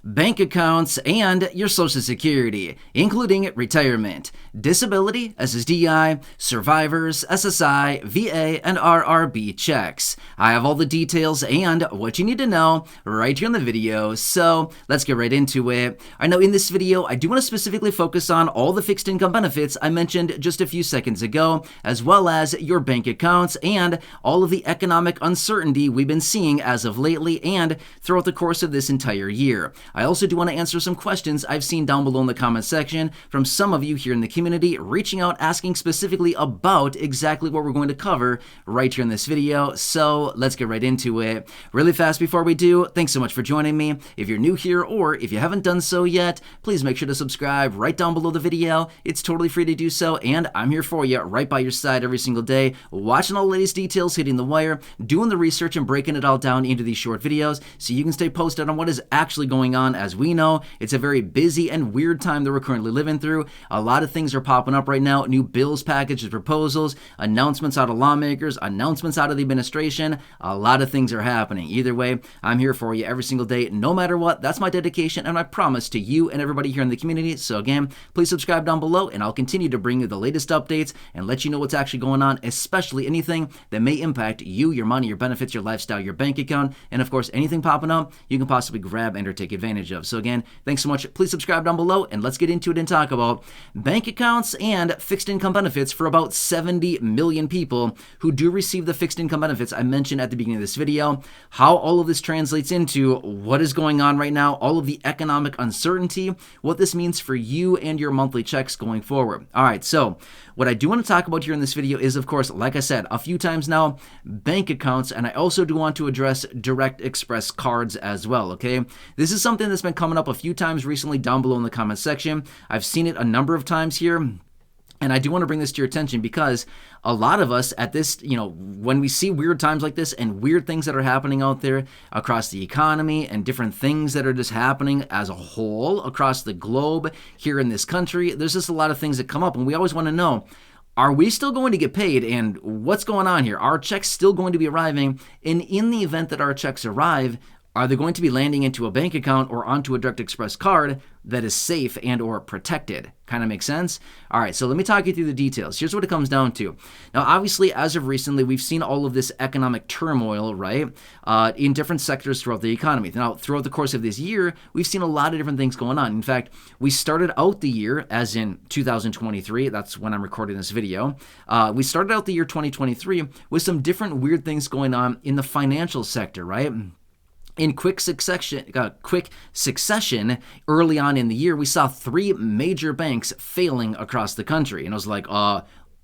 bank accounts, and your Social Security, including retirement, disability, SSDI, survivors, SSI, VA, and RRB checks. I have all the details and what you need to know right here in the video, so let's get right into it. I know in this video, I do want to specifically focus on all the fixed income benefits I mentioned just a few seconds ago, as well as your bank accounts and all of the economic uncertainty we've been seeing as of lately and throughout the course of this entire year. I also do want to answer some questions I've seen down below in the comment section from some of you here in the community reaching out asking specifically about exactly what we're going to cover right here in this video. So let's get right into it. Really fast before we do, thanks so much for joining me. If you're new here or if you haven't done so yet, please make sure to subscribe right down below the video. It's totally free to do so, and I'm here for you right by your side every single day, watching all the latest details hitting the wire, doing the research and breaking it all down into these short videos so you can stay posted on what is actually going on. As we know, it's a very busy and weird time that we're currently living through. A lot of things are popping up right now. New bills packages, proposals, announcements out of lawmakers, announcements out of the administration. A lot of things are happening. Either way, I'm here for you every single day, no matter what. That's my dedication and my promise to you and everybody here in the community. So again, please subscribe down below and I'll continue to bring you the latest updates and let you know what's actually going on, especially anything that may impact you, your money, your benefits, your lifestyle, your bank account, and of course, anything popping up you can possibly grab and or take advantage of. So again, thanks so much. Please subscribe down below and let's get into it and talk about bank accounts and fixed income benefits for about 70 million people who do receive the fixed income benefits I mentioned at the beginning of this video, how all of this translates into what is going on right now, all of the economic uncertainty, what this means for you and your monthly checks going forward. All right, so what I do want to talk about here in this video is, of course, like I said a few times now, bank accounts, and I also do want to address direct express cards as well, okay? This is something that's been coming up a few times recently down below in the comment section. I've seen it a number of times here. And I do want to bring this to your attention because a lot of us at this, when we see weird times like this and weird things that are happening out there across the economy and different things that are just happening as a whole across the globe here in this country, there's just a lot of things that come up and we always want to know, are we still going to get paid and what's going on here? Are checks still going to be arriving? And in the event that our checks arrive, are they going to be landing into a bank account or onto a direct express card that is safe and or protected? Kind of makes sense? All right, so let me talk you through the details. Here's what it comes down to. Now, obviously, as of recently, we've seen all of this economic turmoil, right, in different sectors throughout the economy. Now, throughout the course of this year, we've seen a lot of different things going on. In fact, we started out the year, as in 2023, that's when I'm recording this video, we started out the year 2023 with some different weird things going on in the financial sector, right? In quick succession, early on in the year, we saw three major banks failing across the country. And I was like,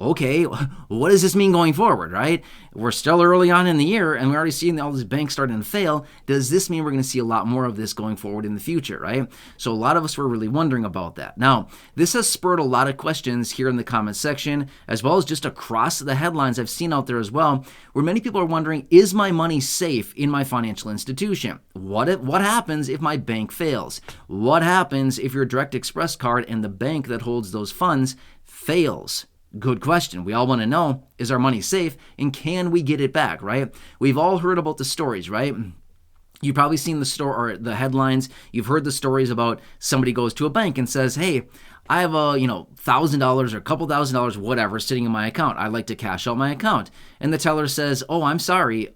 okay, what does this mean going forward, right? We're still early on in the year, and we're already seeing all these banks starting to fail. Does this mean we're going to see a lot more of this going forward in the future, right? So a lot of us were really wondering about that. Now, this has spurred a lot of questions here in the comment section, as well as just across the headlines I've seen out there as well, where many people are wondering, is my money safe in my financial institution? What happens if my bank fails? What happens if your direct express card and the bank that holds those funds fails? Good question. We all want to know, is our money safe and can we get it back, right? We've all heard about the stories, right? You've probably seen the story or the headlines. You've heard the stories about somebody goes to a bank and says, hey, I have a, $1,000 or a couple $1,000, whatever, sitting in my account. I'd like to cash out my account. And the teller says, oh, I'm sorry,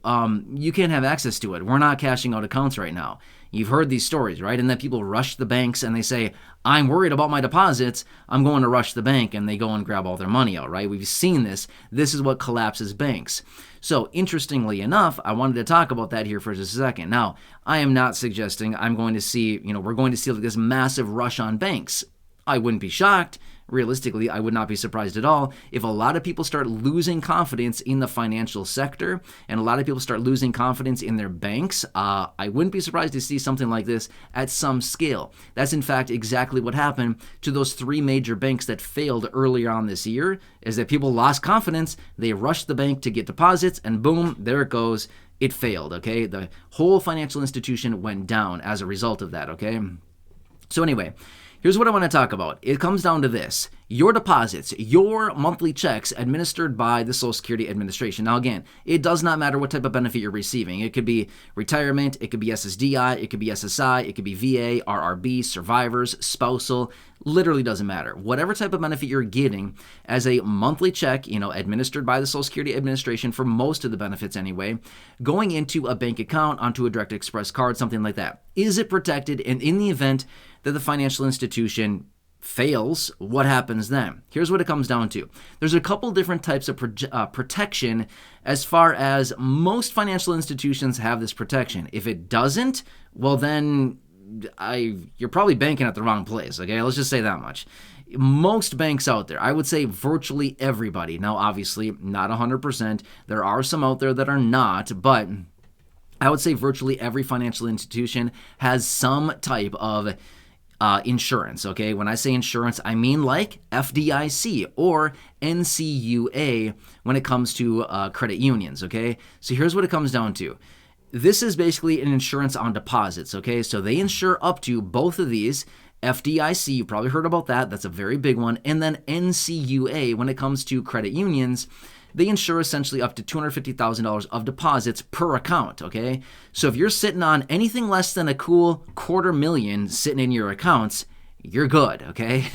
you can't have access to it. We're not cashing out accounts right now. You've heard these stories, right? And then people rush the banks and they say, I'm worried about my deposits. I'm going to rush the bank, and they go and grab all their money out, right? We've seen this. This is what collapses banks. So interestingly enough, I wanted to talk about that here for just a second. Now, I am not suggesting I'm going to see, we're going to see like this massive rush on banks. I wouldn't be shocked. Realistically, I would not be surprised at all if a lot of people start losing confidence in the financial sector and a lot of people start losing confidence in their banks. I wouldn't be surprised to see something like this at some scale. That's in fact exactly what happened to those three major banks that failed earlier on this year, is that people lost confidence, they rushed the bank to get deposits, and boom, there it goes. It failed, okay? The whole financial institution went down as a result of that, okay? So anyway, Here's what I want to talk about. It comes down to this. Your deposits, your monthly checks administered by the Social Security Administration. Now, again, it does not matter what type of benefit you're receiving. It could be retirement, it could be SSDI, it could be SSI, it could be VA, RRB, survivors, spousal. Literally doesn't matter. Whatever type of benefit you're getting as a monthly check, administered by the Social Security Administration for most of the benefits anyway, going into a bank account, onto a direct express card, something like that. Is it protected? And in the event that the financial institution fails, what happens then? Here's what it comes down to. There's a couple different types of protection as far as most financial institutions have this protection. If it doesn't, well then you're probably banking at the wrong place, okay? Let's just say that much. Most banks out there, I would say virtually everybody. Now, obviously, not 100%. There are some out there that are not, but I would say virtually every financial institution has some type of insurance, okay? When I say insurance, I mean like FDIC or NCUA when it comes to credit unions, okay? So here's what it comes down to. This is basically an insurance on deposits, okay? So they insure up to both of these. FDIC, you probably heard about that. That's a very big one. And then NCUA, when it comes to credit unions, they insure essentially up to $250,000 of deposits per account, okay? So if you're sitting on anything less than a cool $250,000 sitting in your accounts, you're good, okay?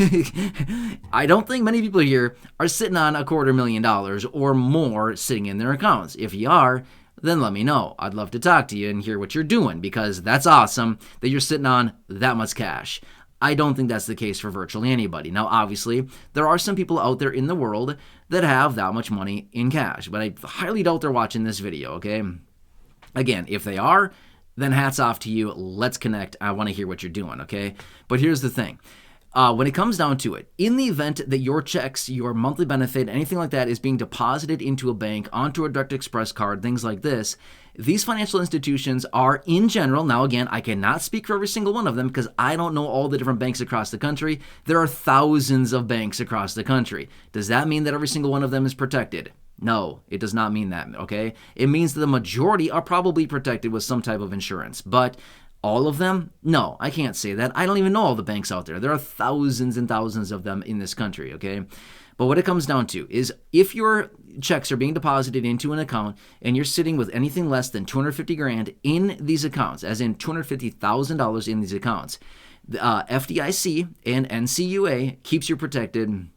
I don't think many people here are sitting on $250,000 or more sitting in their accounts. If you are, then let me know. I'd love to talk to you and hear what you're doing, because that's awesome that you're sitting on that much cash. I don't think that's the case for virtually anybody. Now, obviously, there are some people out there in the world that have that much money in cash, but I highly doubt they're watching this video, okay? Again, if they are, then hats off to you. Let's connect. I want to hear what you're doing, okay? But here's the thing. When it comes down to it, in the event that your checks, your monthly benefit, anything like that is being deposited into a bank, onto a direct express card, things like this, these financial institutions are in general, now again, I cannot speak for every single one of them because I don't know all the different banks across the country. There are thousands of banks across the country. Does that mean that every single one of them is protected? No, it does not mean that, okay? It means that the majority are probably protected with some type of insurance, but all of them? No, I can't say that. I don't even know all the banks out there. There are thousands and thousands of them in this country, okay? But what it comes down to is if your checks are being deposited into an account and you're sitting with anything less than $250,000 in these accounts, as in $250,000 in these accounts, the FDIC and NCUA keeps you protected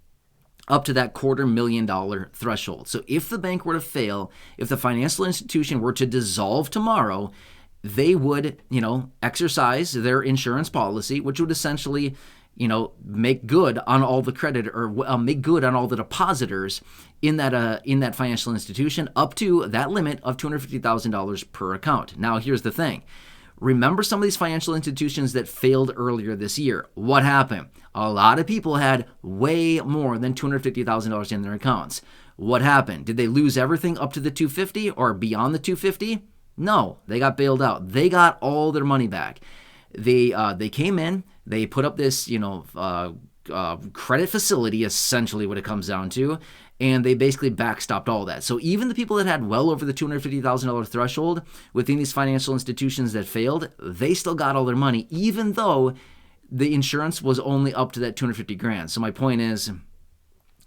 up to that $250,000 threshold. So if the bank were to fail, if the financial institution were to dissolve tomorrow, they would, exercise their insurance policy, which would essentially, make good on all the credit or make good on all the depositors in that financial institution up to that limit of $250,000 per account. Now, here's the thing. Remember some of these financial institutions that failed earlier this year. What happened? A lot of people had way more than $250,000 in their accounts. What happened? Did they lose everything up to the $250,000 or beyond the $250,000? No, they got bailed out. They got all their money back. They came in, they put up this, credit facility, essentially what it comes down to, and they basically backstopped all that. So even the people that had well over the $250,000 threshold within these financial institutions that failed, they still got all their money, even though the insurance was only up to that $250,000. So my point is,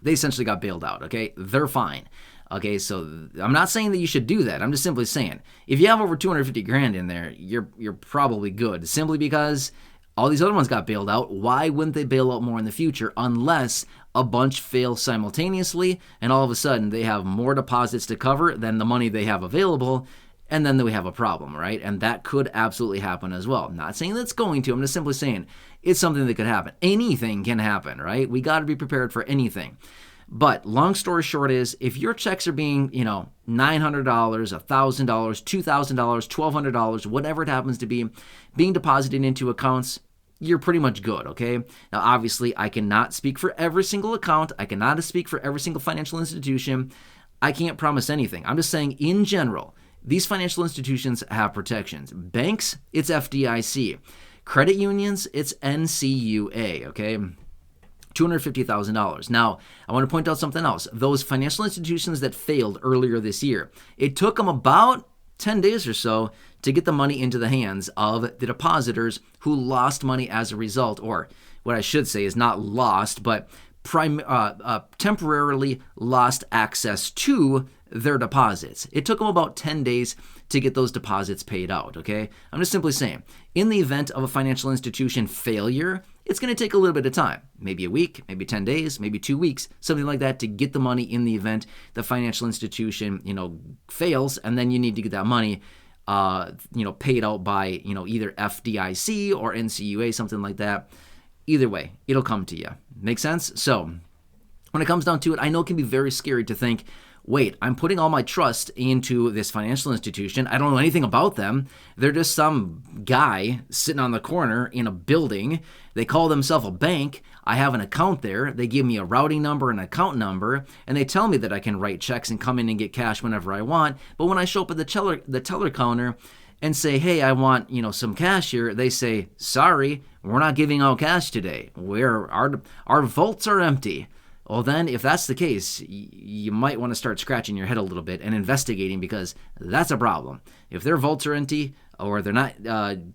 they essentially got bailed out, okay? They're fine. Okay, so I'm not saying that you should do that. I'm just simply saying, if you have over $250,000 in there, you're probably good. Simply because all these other ones got bailed out. Why wouldn't they bail out more in the future unless a bunch fail simultaneously and all of a sudden they have more deposits to cover than the money they have available, and then we have a problem, right? And that could absolutely happen as well. Not saying that's going to. I'm just simply saying it's something that could happen. Anything can happen, right? We got to be prepared for anything. But long story short is, if your checks are being, $900, $1,000, $2,000, $1,200, whatever it happens to be, being deposited into accounts, you're pretty much good, okay? Now, obviously, I cannot speak for every single account. I cannot speak for every single financial institution. I can't promise anything. I'm just saying, in general, these financial institutions have protections. Banks, it's FDIC. Credit unions, it's NCUA, okay? $250,000. Now, I want to point out something else. Those financial institutions that failed earlier this year, it took them about 10 days or so to get the money into the hands of the depositors who lost money as a result, or what I should say is not lost, but temporarily lost access to their deposits. It took them about 10 days to get those deposits paid out, okay? I'm just simply saying, in the event of a financial institution failure, it's going to take a little bit of time, maybe a week, maybe 10 days, maybe 2 weeks, something like that, to get the money in the event the financial institution, fails, and then you need to get that money paid out by, either FDIC or NCUA, something like that. Either way, it'll come to you. Make sense? So when it comes down to it, I know it can be very scary to think, wait, I'm putting all my trust into this financial institution. I don't know anything about them. They're just some guy sitting on the corner in a building. They call themselves a bank. I have an account there. They give me a routing number and account number, and they tell me that I can write checks and come in and get cash whenever I want. But when I show up at the teller counter and say, hey, I want, some cash here, they say, sorry, we're not giving out cash today. Our vaults are empty. Well, then, if that's the case, you might want to start scratching your head a little bit and investigating, because that's a problem. If their vaults are empty, or they're not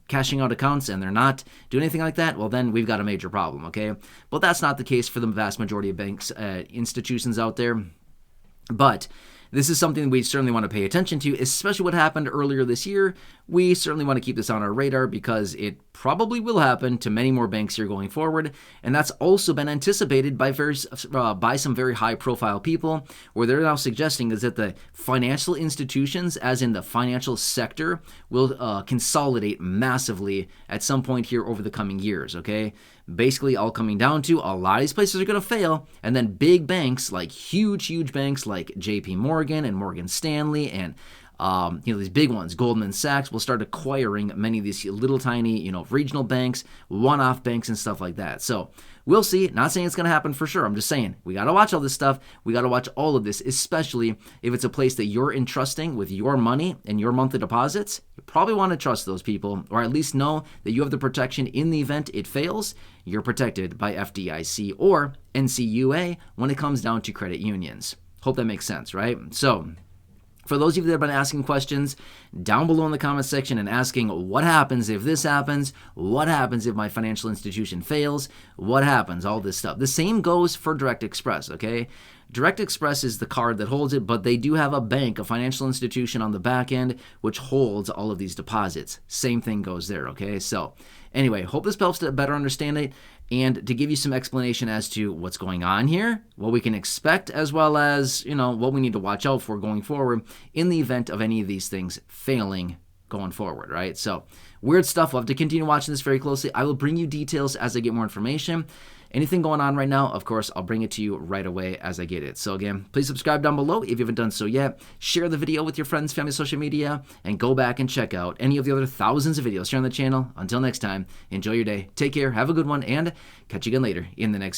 cashing out accounts and they're not doing anything like that, well, then we've got a major problem, okay? But that's not the case for the vast majority of banks, institutions out there. But this is something we certainly want to pay attention to, especially what happened earlier this year. We certainly want to keep this on our radar because it probably will happen to many more banks here going forward. And that's also been anticipated by some very high-profile people, where they're now suggesting is that the financial institutions, as in the financial sector, will consolidate massively at some point here over the coming years, okay? Basically all coming down to a lot of these places are going to fail, and then big banks, like huge banks like JP Morgan and Morgan Stanley and these big ones, Goldman Sachs, will start acquiring many of these little tiny, regional banks, one-off banks and stuff like that. So we'll see. Not saying it's going to happen for sure. I'm just saying we got to watch all this stuff. We got to watch all of this, especially if it's a place that you're entrusting with your money and your monthly deposits. You probably want to trust those people, or at least know that you have the protection in the event it fails. You're protected by FDIC or NCUA when it comes down to credit unions. Hope that makes sense, right? So for those of you that have been asking questions down below in the comment section and asking what happens if this happens, what happens if my financial institution fails, what happens, all this stuff. The same goes for Direct Express, okay? Direct Express is the card that holds it, but they do have a bank, a financial institution on the back end, which holds all of these deposits. Same thing goes there, okay? So anyway, hope this helps to better understand it and to give you some explanation as to what's going on here, what we can expect, as well as, what we need to watch out for going forward in the event of any of these things failing going forward, right? So weird stuff. We'll have to continue watching this very closely. I will bring you details as I get more information. Anything going on right now, of course, I'll bring it to you right away as I get it. So again, please subscribe down below if you haven't done so yet. Share the video with your friends, family, social media, and go back and check out any of the other thousands of videos here on the channel. Until next time, enjoy your day, take care, have a good one, and catch you again later in the next video.